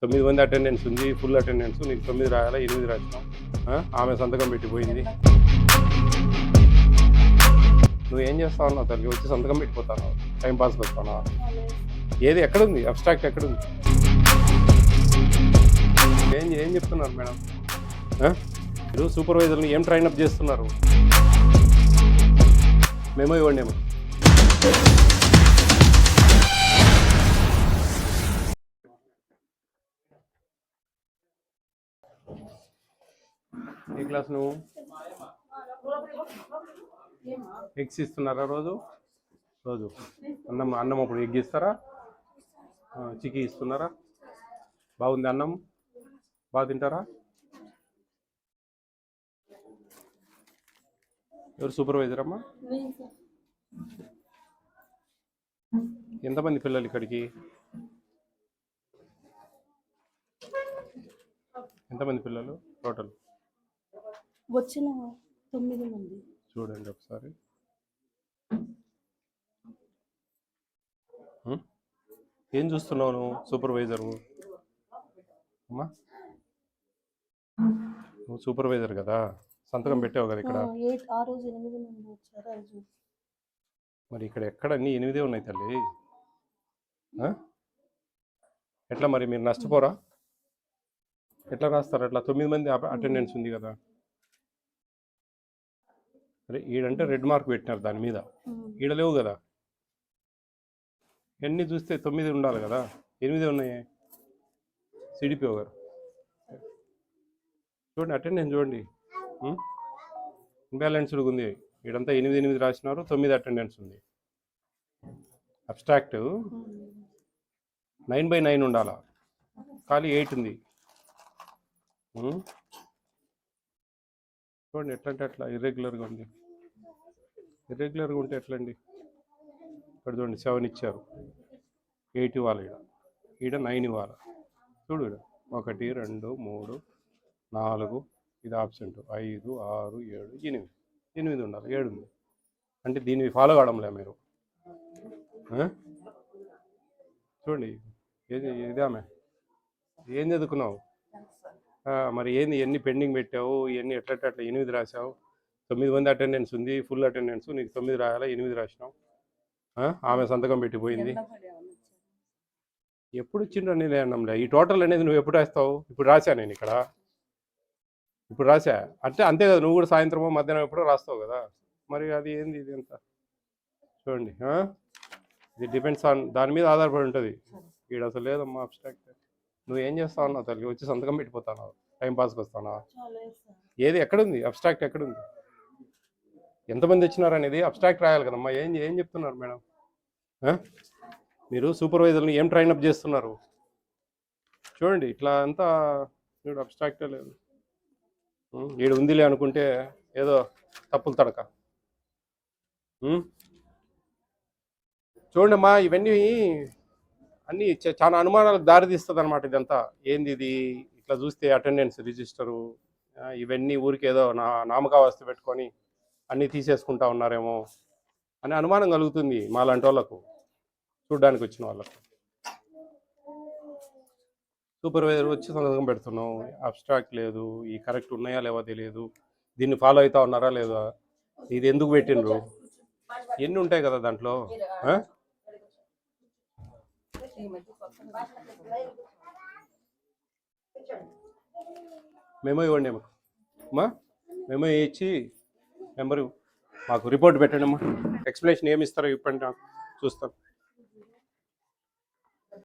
9 మంది అటెండెన్స్ ఉంది, full attendance. నీకు 9 రాయాలా, 8 రాసినావు. ఆమె సంతకం పెట్టిపోయింది. నువ్వేం చేస్తా ఉన్నావు తల్లి? వచ్చి సంతకం పెట్టిపోతాను, టైం పాస్కి వస్తాను. ఏది ఎక్కడుంది? అబ్స్ట్రాక్ట్ ఎక్కడుంది? ఏం చెప్తున్నారు మేడం? మీరు సూపర్వైజర్ని ఏం ట్రైనప్ చేస్తున్నారు? మేమో ఇవ్వండి. ఏమో ఏ క్లాస్ నువ్వు? ఎగ్స్ ఇస్తున్నారా రోజు? అన్నం అప్పుడు ఎగ్ ఇస్తారా? చికెన్ ఇస్తున్నారా? బాగుంది అన్నం? బాగా తింటారా? ఎవరు సూపర్వైజర్ అమ్మా? ఎంతమంది పిల్లలు ఇక్కడికి? ఎంతమంది పిల్లలు టోటల్? వచ్చిన 9 మంది. చూడండి ఒకసారి. ఏం చూస్తున్నావు నువ్వు? సూపర్వైజరు అమ్మా, నువ్వు సూపర్వైజర్ కదా, సంతకం పెట్టావు కదా ఇక్కడ. ఆ రోజు 8 మంది వచ్చారు. మరి ఇక్కడ ఎక్కడ అన్ని 8 ఉన్నాయి తల్లి. ఎట్లా మరి మీరు నష్టపోరా? ఎట్లా రాస్తారు అట్లా? 9 మంది అటెండెన్స్ ఉంది కదా. అరే ఈడంటే రెడ్ మార్క్ పెట్టినారు దాని మీద, ఈడ లేవు కదా. ఎన్ని చూస్తే 9 ఉండాలి కదా, 8 ఉన్నాయి. సిడిపిఓ గారు చూడండి, అటెండెన్స్ చూడండి, ఇంబ్యాలెన్స్డ్ ఉంది. ఈడంతా 8 రాసినారు, 9 అటెండెన్స్ ఉంది. అబ్స్ట్రాక్ట్ 9/9 ఉండాలా, ఖాళీ 8 ఉంది. చూడండి ఎట్లంటే అట్లా ఇర్రెగ్యులర్గా ఉంది. ఇర్రెగ్యులర్గా ఉంటే ఎట్లండి? ఇక్కడ చూడండి 7 ఇచ్చారు, 8 ఇవ్వాలి. ఈడ 9 ఇవ్వాలి. చూడు, 1 2 3 4, ఇది ఆబ్సెంట్ 5 6 7 8 ఉండాలి, 7 ఉంది. అంటే దీన్ని ఫాలో కావడంలే మీరు. చూడండి ఇది ఆమె ఏం చదువుకున్నావు? మరి ఏంది ఎన్ని పెండింగ్ పెట్టావు? ఇవన్నీ ఎట్లా 8 రాసావు. 9 మంది అటెండెన్స్ ఉంది, ఫుల్ అటెండెన్స్. నీకు 9 రాయాలా, 8 రాసినావు. ఆమె సంతకం పెట్టిపోయింది. ఎప్పుడు ఇచ్చిండ్రు అని అన్నంలే. ఈ టోటల్ అనేది నువ్వు ఎప్పుడు రాస్తావు? ఇప్పుడు రాశా నేను ఇక్కడ, ఇప్పుడు రాశా అంటే అంతే కదా. నువ్వు కూడా సాయంత్రమో మధ్యాహ్నం ఎప్పుడో రాస్తావు కదా. మరి అది ఏంది ఇది ఎంత? చూడండి, ఇది డిపెండ్స్ ఆన్ దాని మీద ఆధారపడి ఉంటుంది. ఇక్కడ అసలు లేదమ్మా అబ్స్ట్రాక్ట్. నువ్వు ఏం చేస్తావు అన్నావు తల్లి? వచ్చి సంతకం పెట్టిపోతాను, టైం పాస్కి వస్తానా? ఏది ఎక్కడుంది? అబ్స్ట్రాక్ట్ ఎక్కడుంది? ఎంతమంది వచ్చినారనేది అబ్స్ట్రాక్ట్ రాయాలి కదమ్మా. ఏం చెప్తున్నారు మేడం? మీరు సూపర్వైజర్ని ఏం ట్రైనప్ చేస్తున్నారు? చూడండి ఇట్లా అంతా చూడు, అబ్స్ట్రాక్టే లేదు. ఈడు ఉందిలే అనుకుంటే ఏదో తప్పులు తడక. చూడండి అమ్మా, ఇవన్నీ అన్నీ చాలా అనుమానాలకు దారితీస్తుంది అనమాట. ఇదంతా ఏంది ఇది? ఇట్లా చూస్తే అటెండెన్స్ రిజిస్టరు ఇవన్నీ ఊరికేదో నామకావస్థ పెట్టుకొని అన్నీ తీసేసుకుంటా ఉన్నారేమో అని అనుమానం కలుగుతుంది మాలాంటి వాళ్ళకు, చూడ్డానికి వచ్చిన వాళ్ళకు. సూపర్వైజర్ వచ్చి సంతకం పెడుతున్నాం, అబ్స్ట్రాక్ట్ లేదు, ఈ కరెక్ట్ ఉన్నాయా లేవో తెలియదు, దీన్ని ఫాలో అవుతా ఉన్నారా లేదా, ఇది ఎందుకు పెట్టిండ్రు, ఎన్ని ఉంటాయి కదా దాంట్లో. మేమో ఇవ్వండి అమ్మా, మేమో ఇచ్చి నెంబరు మాకు రిపోర్ట్ పెట్టండి అమ్మా. ఎక్స్ప్లెనేషన్ ఏమి ఇస్తారో ఇప్పండి, నాకు చూస్తాను.